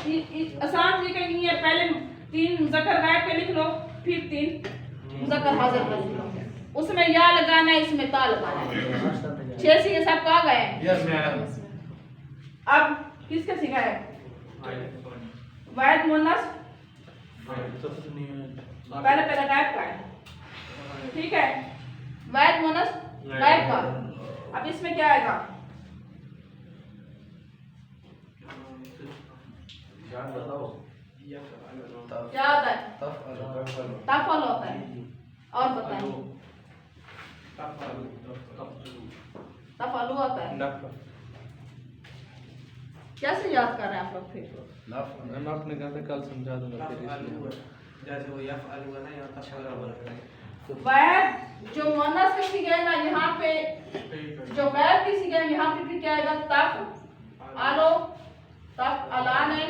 आसान तरीका नहीं है, पहले 3 मुज़क्कर गायब पे लिख लो, फिर 3 मुज़क्कर हाजिर पे लिख लो, उसमें या लगाना है, इसमें ता लगाना है। 6 सीखे सब आ गए। Yes madam. अब किसका सीखा है? वाहिद मुन्नस पहले गायब का है, ठीक है, वाहिद मुन्नस गायब का। अब इसमें क्या आएगा? क्या आता है? तफअल होता है। और बताएं, तफअलु होता है। कैसे याद कर रहे हैं आप लोग? फिर मैम आपने कहा था कल समझा दूंगा, फिर इसलिए जैसे वो यफअलु ना या तफअलु वह जो मुन्नस की सीखे ना, यहाँ पे जो गैर की सीखे यहाँ पे भी क्या आएगा? तफ आलो, तफ अलाने,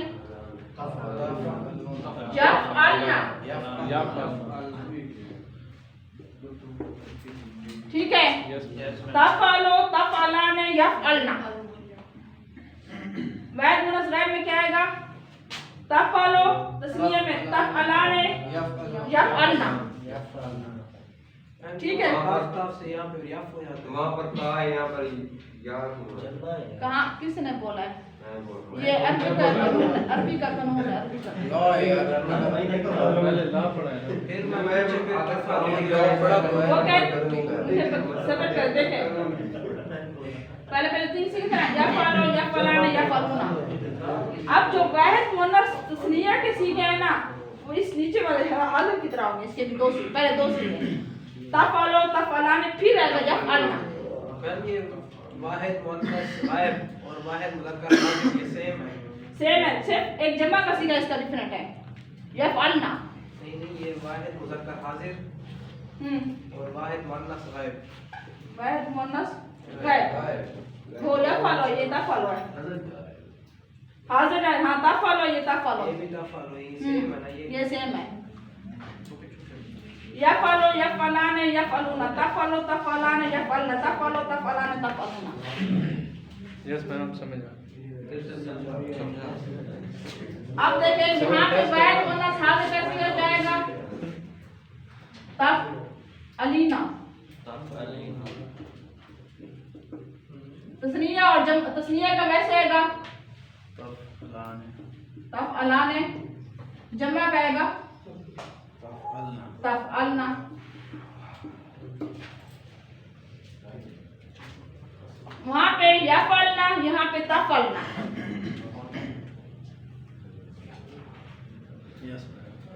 यफअलना, ठीक है। तफअलो, तफअलाने, यफअलना। वैद मुन्नस गैर में क्या आएगा? तफअलो, तस्नीया में तफअलाने, यफअलना, ठीक है। से यहाँ पे यफ हो जाता है, वहाँ पर का है, यहाँ पर या कहाँ किसने बोला है? ये अरबी का कानून है, अरबी का कानून है, अरबी का। पहले ला पढ़ा है। फिर मैं बच्चे पे वो क्या मुझे समझ कर देखे, पहले 3 सीख रहे हैं, या फलो, या फलाने, या फलूना। अब जो वाहिद मुन्नस तस्नीया के सीखे हैं ना, वो इस नीचे वाले हाजिर की तरह होंगे। इसके भी 2 सीखे, पहले 2 सीखे, तफअलो, तफअलाने, फिर आएगा यफअलना। मैम ये वाहिद मुन्नस गायब और वाहिद मुज़क्कर हाजिर ये सेम है, सिर्फ एक जमा का सीगा इसका डिफरेंट है, यफअलना। नहीं, ये वाहिद मुज़क्कर हाजिर और वाहिद मुन्नस गायब। वाहिद मुन्नस गायब हो, यफअलो ये तफअलो है, हाजिर है, हाँ तफअलो ये तफअलो, ये भी तफअलो, ये सेम है ना, ये सेम है। छोटे छोटे यफअलो, यफअलाने, यफअलूना, तफअलो, तफअलाने, यफअलना, तफअलो, तफअलाने, तफअलूना। यस मैम समझ आ। अब देखें यहाँ पे वाहिद मुन्नस हाजिर का सीगा जाएगा तफअलीना, तस्नीया और तस्नीया का वैसे आएगा तफअलाने, जमा का आएगा तफअलना। वहां पे यफअलना, यहाँ पे तफअलना।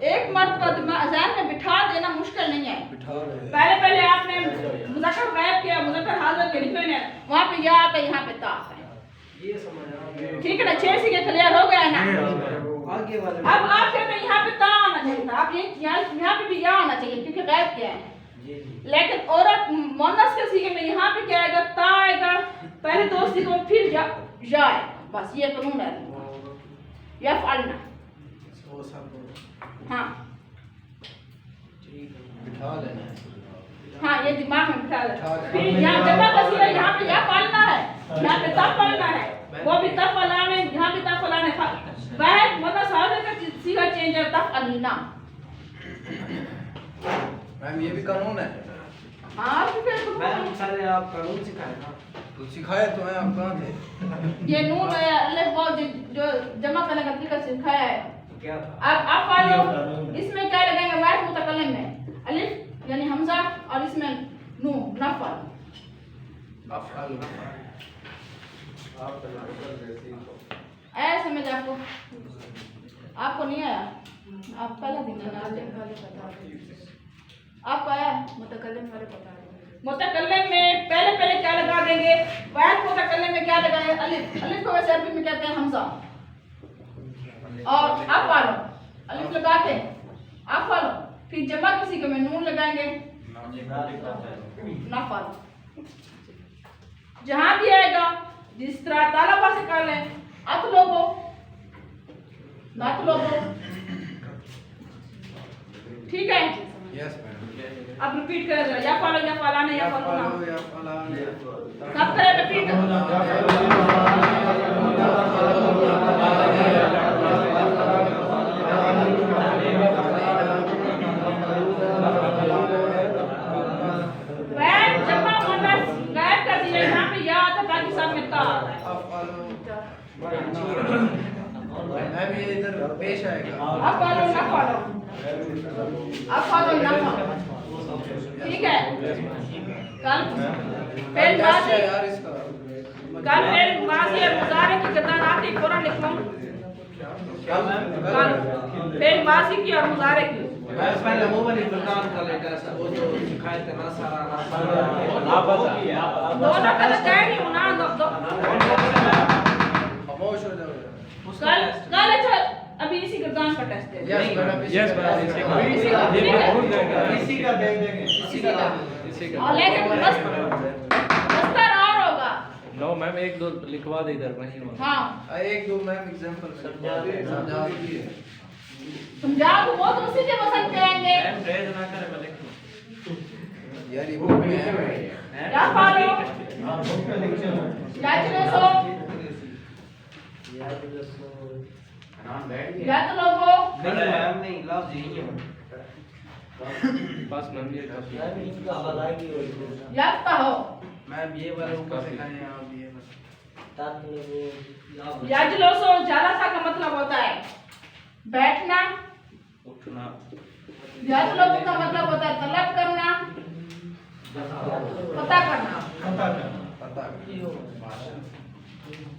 एक मर्तबा ज़हन में बिठा देना मुश्किल नहीं है। पहले आपने मुज़क्कर गायब किया, मुज़क्कर हाज़िर के लिखे ने, वहाँ पे या आता है, यहाँ पे ता आता है, ये समझ आ गया। ठीक है ना? 6 सीखे क्लियर हो गया ना? आगे वाले अब आप कहते हैं यहाँ पे ता आना चाहिए था, आप ये यहाँ पे भी या आना चाहिए क्योंकि गायब किया है। लेकिन औरत मुन्नस के सीखे में यहाँ पे क्या आएगा? ता आएगा, पहले 2 सीखों में फिर या आएगा, बस ये कानून है। यफअलना, हाँ बिठा लेना है। हाँ, ये दिमाग में बिठा लेना। फिर यहाँ जमा का सीगा, यहाँ पे यफअलना है, यहाँ पे तफअलना है, वो भी तफअलाने, यहाँ भी तफअलाने। वाहिद मुन्नस हाजिर का सीगा चेंज है, तफअलीना। मैम ये भी कानून है। हाँ फिर मैम सारे आप कानून सिखाए ना, तो सिखाए तो हैं, आप कहाँ थे? ये नून अलिफ वाव जो जमा करने का तरीका सिखाया है। क्या था? अब आप फॉलो, इसमें क्या लगाएंगे? वाहिद मुतकल्लिम में अलिफ यानी हमजा और इसमें नून नफल। आया समझ आपको? आपको नहीं आया? आप पहला दिन आपको आया? मुतकल्लिम वाले बता रहे। मुतकल्लिम में पहले क्या लगा देंगे? वाहिद मुतकल्लिम में क्या लगाएंगे? अलिफ। अलिफ को वैसे अरबी में कहते हैं हमजा। और आप फॉलो अलिफ लगाते हैं, आप फॉलो, फिर जमा किसी को में नून लगाएंगे, ना फॉलो। जहां भी आएगा जिस तरह तालाबा से कर लें, अत लोगो नात लोगो, ठीक है? Yes ma'am. अब रिपीट कर दो, या फॉलो, या फलाने, या फॉलो ना, या फलाने, सब करे रिपीट। मैम ये इधर पेश आएगा। अब फॉलो ना फॉलो, अब फॉलो ना फॉलो, ठीक है। कल फिर टेस्ट है यार इसका। कल फिर माजी और मुजारे की गर्दन आती फौरन लिखूं। क्या मैम? कल फिर माजी की और मुजारे की मैं पहले वो वाली प्रकार कर लेता है वो जो सिखाए थे ना सारा आप बताइए दोनों का तो कह रही हूं ना खामोश हो जाओ। कल कल अच्छा अभी इसी गर्दन का टेस्ट है। यस मैडम यस मैडम इसी इसी का का ठीक है। इसी का दे देंगे। इसी का इसी और का लेकिन दस्तर और होगा। नो मैम एक दो लिखवा दे इधर वहीं वहाँ हाँ एक दो मैम एग्जांपल समझा दीजिए। समझाओ वो तो उसी के पसंद करेंगे। रेज ना करे मैं लिख लूं यार ये बुक में है। क्या फॉलो याचलेसो यात लोगो नहीं मैम नहीं लफ्ज यही है बस मैम ये याफ्ता हो मैम ये वाला ऊपर से करें आप ये याजलोसो जालसा का मतलब होता है बैठना। उठना याजलोसो का मतलब होता है तलब करना, पता करना। पता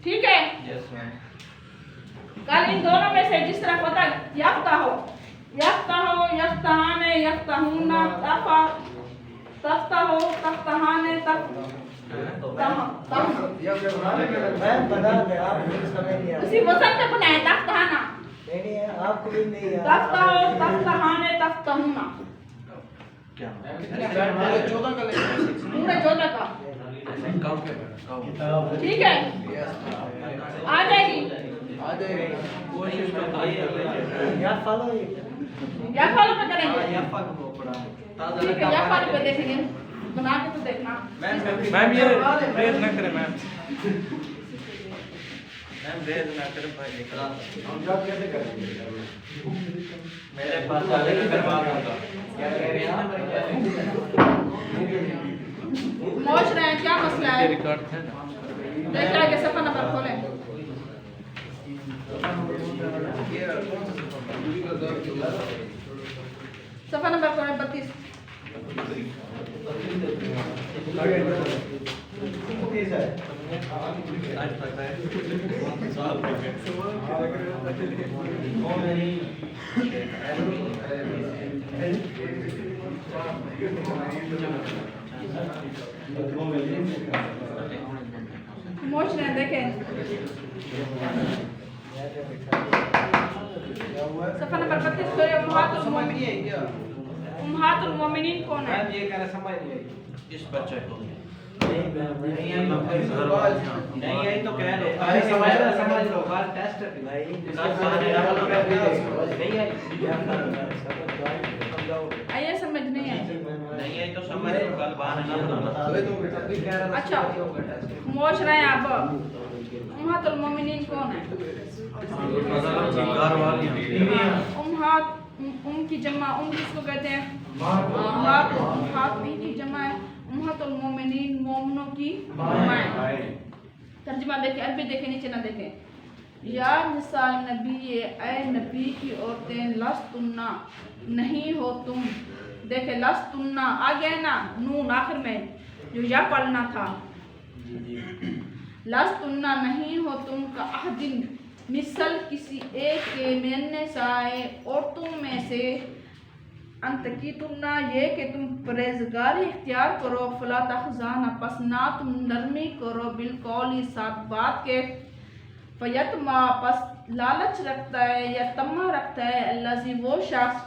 ठीक है। यस मैम कल इन दोनों में से जिस तरह पता याफ्ता हो, यफ्ताहाने, यफ्ताहुना, तफा, तफ्ता हो, तफ्ताहाने, मैम बता दे आप मुझे समझ नहीं आ उसी वजन पे बनाया तफ्ताहाना, नहीं आपको भी नहीं आ तफ्ता हो, तफ्ताहाने, तफ्ताहुना। पूरे 14 का लेंगे। पूरे 14 का काउंट के मैडम ठीक है। आ जाएगी आ जाएगा। कोशिश तो या फॉलो या फॉलो पे करेंगे। या फल को पड़ा ठीक है या फॉलो पे देखेंगे, बना के तो देखना। मैम ये रेज ना करें मैम रेज ना करे भाई निकला हम जॉब कैसे करेंगे? मेरे पास आगे करवा दूंगा क्या कह रहे हैं पहुंच रहे हैं, क्या मसला ये है? रिकॉर्ड है ना देख रहे हैं कि सफा नंबर खोलें। ये कौन सा सफा नंबर खोलें 32। आज तक है पहुंच रहे हैं, देखें सफा नंबर 32 खोले। समझिए क्या उम्महातुल मोमिनीन कौन है? मैम ये कह रहे समझ नहीं आई इस बच्चे को नहीं मैम नहीं आई तो कह लो समझ लो बात टेस्ट है भाई नहीं आई आइए समझ नहीं आई। नहीं आई तो समझ लो कल बहाना ना बनाना अच्छा पहुंच रहे हैं आप। उम्महातुल मोमिनीन कौन है? उम्महात की जमा किसको कहते हैं? उम्महात की जमा है। उम्महातुल मोमिनीन मोमिनों की जमा है। तर्जुमा देखें, अरबी देखें, नीचे ना देखें। या निसाल नबी, ऐ नबी की औरतें, लस्तुन्ना नहीं हो तुम। देखे लस्तुन्ना आ गया है ना, नून आखिर में जो या पढ़ना था। लस्तुन्ना नहीं हो तुम का अहदिन मिसल किसी एक के मिलने साए औरतों में से। अंत की तुमना ये कि तुम परहेजगारी इख्तियार करो। फला तखजाना पस ना तुम नरमी करो बिलकौली साथ बात के। फयतमा पस लालच रखता है या तमा रखता है अल्लाजी वो शख्स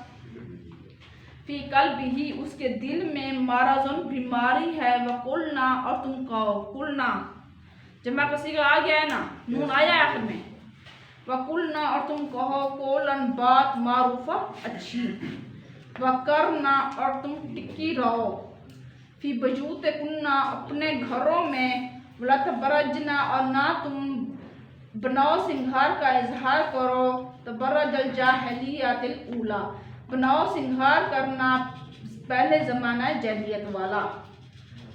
फी कल्बी ही उसके दिल में माराजुन बीमारी है। वकुलना और तुम कहो कुलना जमा कसी का आ गया है ना, नून आया आखिर में। वकुलना और तुम कहो कोलन बात मारूफा अच्छी। वकरना और तुम टिकी रहो फी बजूत कुन्ना अपने घरों में। वलत बरजना और ना तुम बनाओ सिंगार का इजहार करो। तबरजल जाहिलियतिल ऊला बनाओ सिंगार करना पहले ज़माना जहलियत वाला।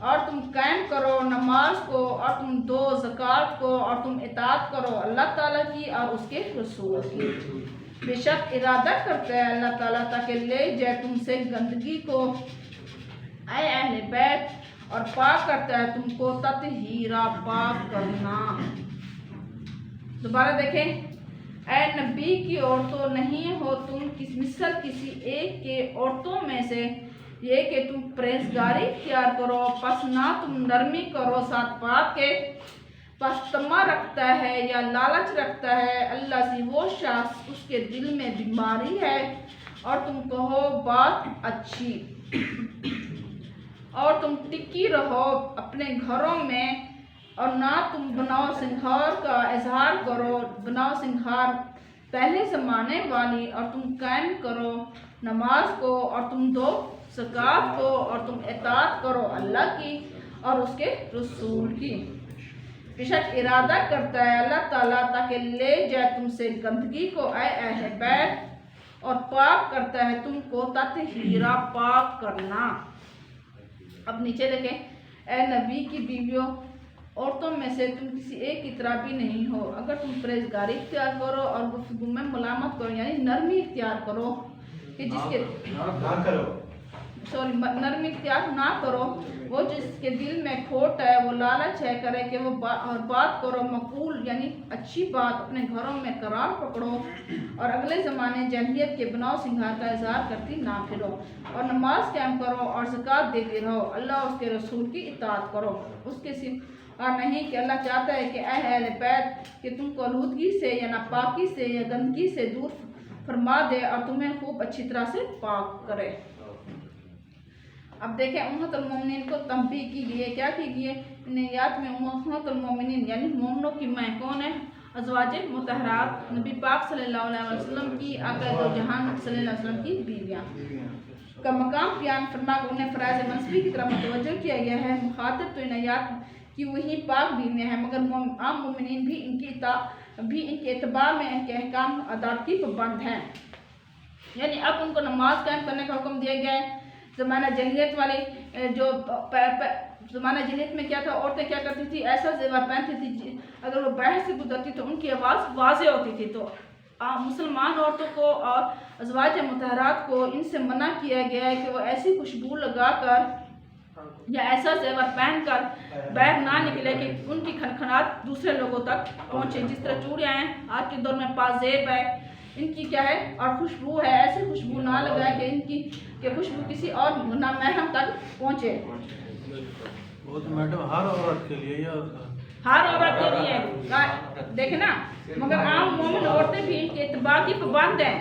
और तुम कायम करो नमाज को और तुम दो ज़कात को और तुम इताअत करो अल्लाह ताला की और उसके रसूल की। बेशक इरादा करता है अल्लाह ताला ताकि ले जाए तुमसे गंदगी को ऐ अहले बैत और पाक करता है तुमको तत्हीरा पाक करना। दोबारा देखें, ऐ नबी की औरतों नहीं हो तुम मिसल किसी एक के औरतों में से ये कि तुम परहेजगारी इख्तियार करो, पस ना तुम नरमी करो साथ बात के, पस तमा रखता है या लालच रखता है अल्लाह से वो शख्स उसके दिल में बीमारी है और तुम कहो बात अच्छी और तुम टिकी रहो अपने घरों में और ना तुम बनाओ सिंगार का इजहार करो, बनाओ सिंगार पहले ज़माने वाली और तुम कायम करो नमाज को और तुम दो ज़कात को और तुम इताअत करो अल्लाह की और उसके रसूल की। बेशक इरादा करता है अल्लाह ताला ताकि ले जाए तुमसे गंदगी को ऐ अहले बैत और पाक करता है तुमको तत्हीरा पाक करना। अब नीचे देखें, ऐ नबी की बीवियों औरतों में से तुम किसी एक की तरह भी नहीं हो अगर तुम परहेजगारी इख्तियार करो और गुफ्तगू में मुलामत करो यानी नरमी इख्तियार करो कि जिसके नरमी इख्तियार ना करो वो जिसके दिल में खोट है वो लालच है करे कि वो बात करो मकूल यानी अच्छी बात, अपने घरों में करार पकड़ो और अगले ज़माने जहलियत के बनाओ सिंगार का इजहार करती ना फिरो और नमाज कायम करो और ज़कात देते रहो अल्लाह उसके रसूल की इताअत करो उसके सिर्फ और नहीं कि अल्लाह चाहता है कि अहले बैत कि तुमको आलूदगी से या नापाकी से या गंदगी से दूर फरमा दे और तुम्हें खूब अच्छी तरह से पाक करे। अब देखें, उम्मतुल मोमिनीन को तंबीह की गई है, क्या की गई है नियात में। उम्मतुल मोमिनीन यानी मोमिनों की माँ कौन है? अज़वाजे मुतहरात नबी पाक सल्लल्लाहु अलैहि वसल्लम की आका दो जहान सल्लल्लाहु अलैहि वसल्लम की बीवियाँ का मकाम बयान फरमा कर उन्हें फ़राज़ मनसबी की तरफ मुतवज्जो किया गया है। मुखातिब तो इनायात कि वही पाक बीवियाँ हैं मगर आम मोमिनीन भी इनके एतबार में इनके अहकाम अदात की पाबंद हैं। यानी अब उनको नमाज कायम करने का हुक्म दिया गया है। ज़माना जहलियत वाली जो ज़माना जहलियत में क्या था, औरतें क्या करती थी, ऐसा ज़ेवर पहनती थी अगर वो बाहर से गुजरती तो उनकी आवाज़ वाज़े होती थी। तो मुसलमान औरतों को और अज़वाज मुतहरात को इनसे मना किया गया है कि वो ऐसी खुशबू लगाकर या ऐसा ज़ेवर पहनकर बाहर ना निकले कि उनकी खनखनाहट दूसरे लोगों तक पहुँचे। जिस तरह चूड़ियाँ हैं आज के दौर में पाजेब है, इनकी क्या है और खुशबू है, ऐसी खुशबू ना लगाए कि इनकी कि खुशबू किसी और नामहरम तक पहुँचे। वो तो मैडम हर औरत के लिए या हर औरत के लिए देखे ना, मगर आम मोमिन औरतें भी इनके इत्तबा की पाबंद हैं।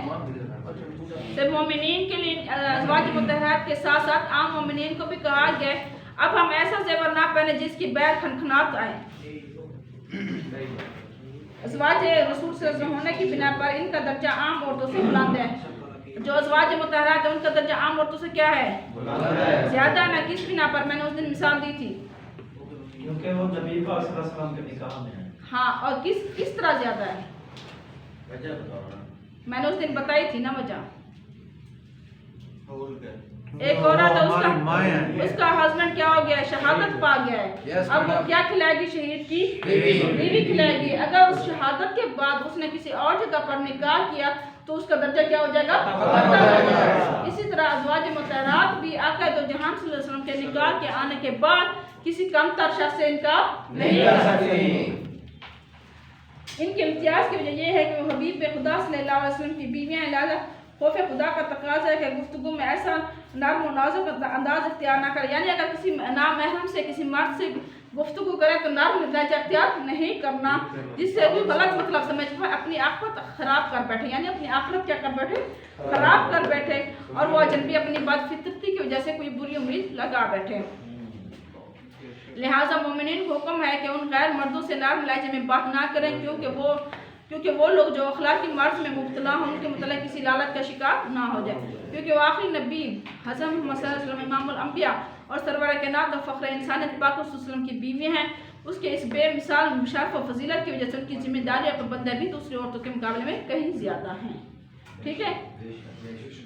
सिर्फ मोमिनीन के लिए अज़वाज मुतहरात के साथ साथ आम मोमिनीन को भी कहा गया अब हम ऐसा ज़ेवर ना पहने जिसकी बैर खनखनात आए। अज़वाज रसूल सल्लल्लाहु होने की बिना पर इनका दर्जा आम औरतों से बुलंद है। जो अज़वाज मुतहरात है उनका दर्जा आम औरतों से क्या है, ज़्यादा ना। किस बिना पर? मैंने उस दिन मिसाल दी थी क्योंकि वो नबी पाक सल्लल्लाहु अलैहि वसल्लम के निकाह में है। हाँ, और किस तरह ज़्यादा है वजह बताओ ना। मैंने उस दिन बताई थी ना वजह। एक वो औरत है हमारी माँ है। उसका हस्बैंड क्या हो गया है, शहादत पा गया है। अब वो क्या खिलाएगी? शहीद की बीवी खिलाएगी। अगर उस शहादत के बाद उसने किसी और जगह पर निकाह किया तो उसका दर्जा क्या हो जाएगा? बरतर हो जाएगा। इसी तरह अज़वाज मुतहरात भी आका दो जहान सल्लल्लाहु अलैहि वसल्लम के निकाह के आने के बाद किसी कम तर शख्स से इनका नहीं कर सकती। इनके इम्तियाज की वजह यह है कि वो हबीब खुदा सल्लल्लाहु अलैहि वसल्लम की बीवियाँ हैं। लिहाजा खौफ खुदा का तकाज़ा है कि गुफ्तगू में ऐसा नर्म और नाजुक अंदाज इख्तियार ना करें। यानी अगर किसी नामहरम से किसी मर्द से गुफ्तगू करें तो नर्म लहजा इख्तियार नहीं करना जिससे भी गलत मतलब समझ पाए अपनी आखिरत खराब कर बैठे। यानी अपनी आखिरत क्या कर बैठे? खराब कर बैठे और वो अजनबी अपनी बदफितरती की वजह से कोई बुरी उम्मीद लगा बैठे। लिहाजा मोमिनीन को हुक्म है कि उन गैर मर्दों से नर्म लहजे में बात ना करें क्योंकि वो लोग जो अखलाकी मर्ज में मुब्तला हों उनके मतलब किसी लालच का शिकार ना हो जाए। क्योंकि वो आखिरी नबी हज़रत मोहम्मद सल्लल्लाहु अलैहि वसल्लम इमामुल अंबिया और सरवर कायनात और फ़ख्र इंसानियत पाक वसल्लम की बीवी हैं। उसके इस बेमिसाल मुशर्रफ और फजीलत की वजह से उनकी जिम्मेदारी और पाबंदियाँ भी दूसरी औरतों के मुकाबले में कहीं ज़्यादा हैं। ठीक है,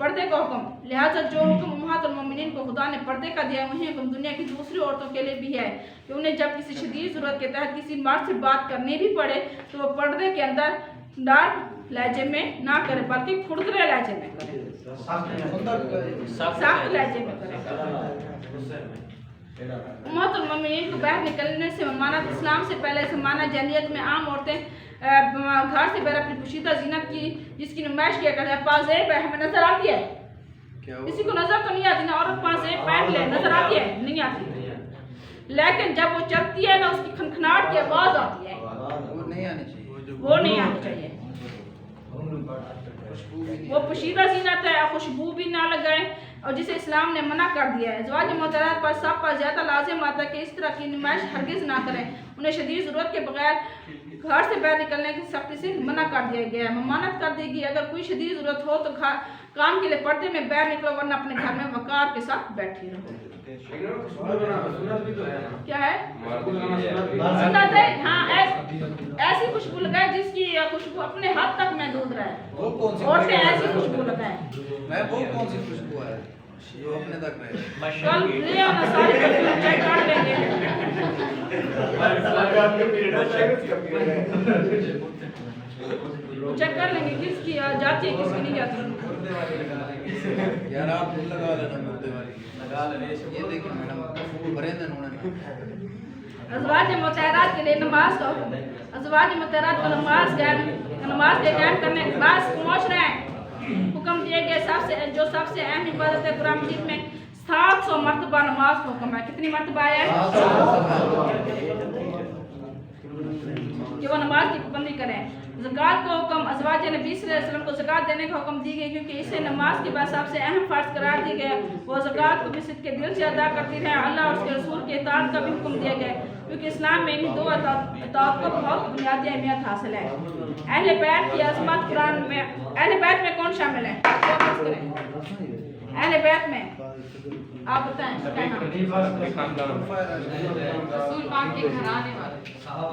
पर्दे का हुक्म। लिहाजा जो हुक्म उम्महातुल मोमिनीन को खुदा ने पर्दे का दिया, वही हुक्म दुनिया की दूसरी औरतों के लिए भी है कि उन्हें जब किसी शदीद ज़रूरत के तहत किसी मर्द से बात करनी भी पड़े तो वो पर्दे के अंदर डार्क लहजे में ना करे, बल्कि खुरदरे लहजे में करे, साफ लहजे में करे। उम्महातुल मोमिनीन को बाहर निकलने से ममानत इस्लाम से पहले ज़माना जहलियत में आम औरतें घर से बाहर अपनी पोशीदा ज़ीनत की जिसकी नुमाइश किया करते हैं। पाज़ेब हमें नजर आती है, किसी को नजर तो नहीं आती ना, औरत पाज़ेब पहन ले नजर आती है, नहीं आती, लेकिन जब वो चलती है ना उसकी खनखनाहट की आवाज आती है, वो नहीं आनी चाहिए, वो नहीं आनी चाहिए। वो पोशीदा ज़ीनत है, खुशबू भी ना लगाए, और जिसे इस्लाम ने मना कर दिया है। ज़वाज मोहतरम पर सब पर ज़्यादा लाजिम आता है कि इस तरह की नुमाइश हरगिज़ ना करें। उन्हें शदीद ज़रूरत के बगैर घर से बाहर निकलने की सख्ती से मना कर दिया गया है। ममानत कर देगी अगर कोई शदीद ज़रूरत हो तो काम के लिए पर्दे में बाहर निकलो, वरना अपने घर में वक़ार के साथ बैठी रहो। क्या है सुन्नत है? हाँ, ऐसी खुशबू लगाए जिसकी खुशबू अपने हाथ तक महदूद रहे। औरतें ऐसी खुशबू लगाए। मैं वो कौन सी खुशबू है जो अपने तक रहे? कल ले आना सारी परफ्यूम चेक कर लेंगे। चेक कर लेंगे किसकी जाती है किसकी नहीं जाती। यार आप लगा लेना मुर्दे वाली, लगा लेना। ये देखिए मैडम भरे दिन उन्होंने अज़वाज मुतहरात के लिए नमाज का हुक्म। अज़वाज मुतहरात को नमाज के कायम करने के बाद पहुँच रहे हैं हुक्म दिए गए सबसे अहम इबादत है। कुरान मजीद में 700 मरतबा नमाज का हुक्म है। कितनी मरतबा है कि वो नमाज की पाबंदी करें। ज़कात का हुक्म, अज़वाज नबी सल्लल्लाहु अलैहि वसल्लम को ज़कात देने का हुक्म दी गई क्योंकि इसे नमाज के बाद सबसे अहम फ़र्ज करार दी गई। वो ज़कात को भी सिद्क़ के दिल से अदा करती रहे। अल्लाह और उसके रसूल के इताअत का भी हुक्म दिया गया क्योंकि इस्लाम में इन्हीं दो इताअत को बहुत बुनियादी अहमियत हासिल है। अहले बैत की अज़मत कुरान में, अहले बैत में कौन शामिल है? अहले बैत में आप बताएं रसूल पाक के घराने वाले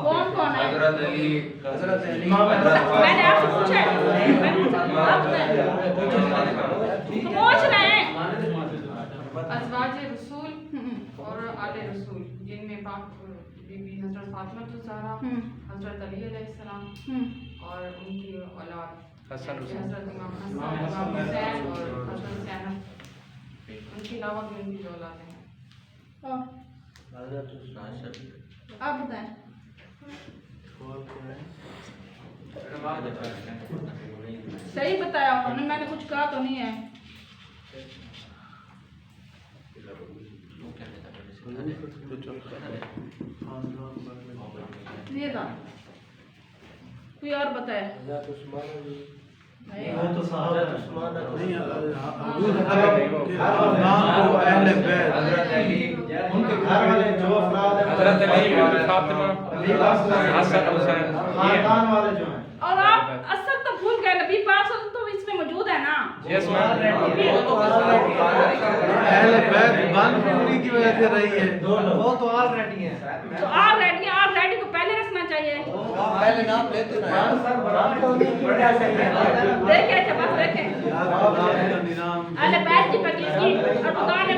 कौन कौन है? हज़रत अली, मैंने आपसे पूछा है, आप बताएं। पहुंच रहे हैं अज़वाज रसूल और आले रसूल, जिनमें पाक बीबी हज़रत फातिमा ज़हरा, हज़रत अली अलैहिस्सलाम और उनकी औलाद हज़रत इमाम हसन, इमाम हुसैन और हज़रत ज़ैनब, उनके अलावा भी उनकी जो औलाद हैं। आप बताएं। सही बताया उन्होंने, मैंने कुछ कहा तो नहीं है। ये था कोई और बताए? नहीं वो तो साहब नहीं उनके घर वाले जो अफराद हैं, हज़रत अली, फातिमा, हसन, हुसैन, खानदान वाले जो हैं। और आप असद तो भूल गए, नबी पाक सल्लल्लाहु अलैहि वसल्लम तो इसमें मौजूद है ना। Yes ma'am. अहले बैत बंद पूरी की वजह से रही है, वो तो ऑलरेडी है। तो ऑलरेडी को पहले रखना चाहिए। पहले नाम लेते ना यार। सर बराबर तो नहीं किया सकता। देखे अच्छा बस देखे अहले बैत की पकीज़गी और खुदा ने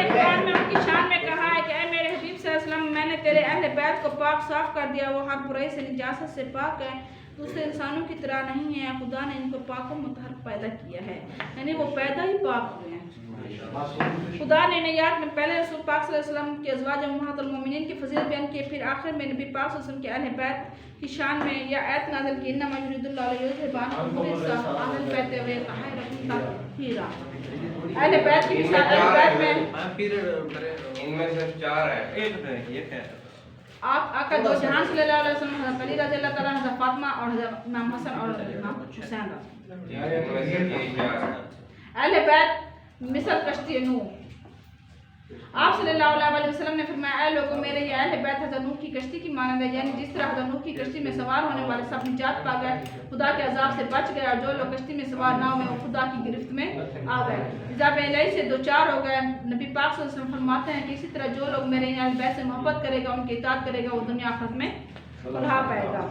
कुरान में उनकी शान में कहा है कि ऐ मेरे हबीब सल्लल्लाहु अलैहि वसल्लम, मैंने तेरे अहले बैत को पाक साफ कर दिया, वो हर बुराई से निजासत से पाक है, दूसरे इंसानों की तरह नहीं है। खुदा ने इनको पाक व मुतहर पैदा किया है, यानी वो पैदा ही पाक हुए हैं। खुदा ने नयात में पहले रसूल पाक सल्लल्लाहु अलैहि वसल्लम के अज़वाज उम्महातुल मोमिनीन की फजीलत बयान की, फिर आखिर में नबी पाक सल्लल्लाहु अलैहि वसल्लम के अहले बैत की शान में यह आयत नाज़िल की, इन्नमा युरीदुल्लाहु लियुज़हिबा अहल बैत व यतहहिरकुम तत्हीरा। अहले बैत की मिसाल अहले बैत में फिर इनमें से 4 है। ये क्या है? आप आका दो जहान सल्लल्लाहु अलैहि वसल्लम, हज़रत अली रज़ियल्लाहु ताला, हज़रत फातिमा और हज़रत इमाम हसन और इमाम हुसैन। इनमें से ये 4 है। अहले बैत मिसल कश्ती नूह। आप सल्लल्लाहु अलैहि वसल्लम ने फरमाया, ऐ लोगों, मेरे ये अहले बैत हज़रत नूह की कश्ती की मानंद है, यानी जिस तरह हज़रत नूह की कश्ती में सवार होने वाले सब निजात पा गए, खुदा के अजाब से बच गए, और जो लोग कश्ती में सवार ना हुए वो खुदा की गिरफ्त में आ गए, अज़ाब इलाही से दो चार हो गए। नबी पाक सल्लल्लाहु अलैहि वसल्लम फरमाते हैं कि इसी तरह जो लोग मेरे अहले बैत से मोहब्बत करेगा, उनकी इताअत करेगा, वो दुनिया आखिरत में फलाह पाएगा।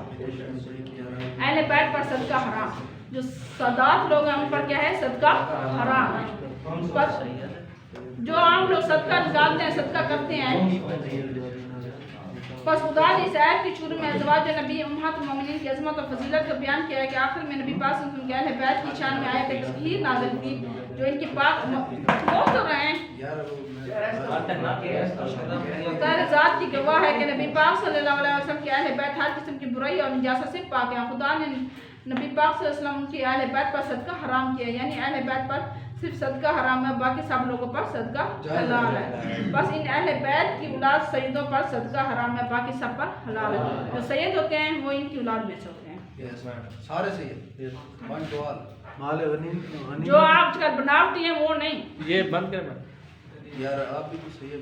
अहले बैत पर सदका हराम, जो सादात लोग हैं उन पर क्या है, सदका हराम है। बस जो आम लोग सदका निकालते हैं, सदका करते हैं, बस खुदा ने इस आयत के शुरू में अज़वाज नबी उम्महातुल मोमिनीन की अज़मत और फजीलत को बयान किया है कि आखिर में नबी पाक सल्लल्लाहु अलैहि वसल्लम के अहले बैत की शान में आयत तस्हीर नाज़िल की, जो इनके पाक बोल तो रहे हैं तारे ज़ात की गवाह है कि नबी पाक सल्लल्लाहु अलैहि वसल्लम के अहले बैत हर किस्म की बुराई और निजासत से पाक हैं। खुदा ने नबी पाक सल्लल्लाहु अलैहि वसल्लम उनके अहले बैत पर सदका हराम किया, यानी अहले बैत पर सिर्फ सदका हराम है, बाकी सब लोगों पर सदका हलाल है। बस इन अहले बैत की औलाद सैयदों पर सदका हराम है, बाकी सब पर हलाल है। जो सैयद होते हैं वो इनकी औलाद में से होते हैं, सारे सही जो आजकल बनावटी है वो नहीं। ये बंद कर यार आप भी तो सही है।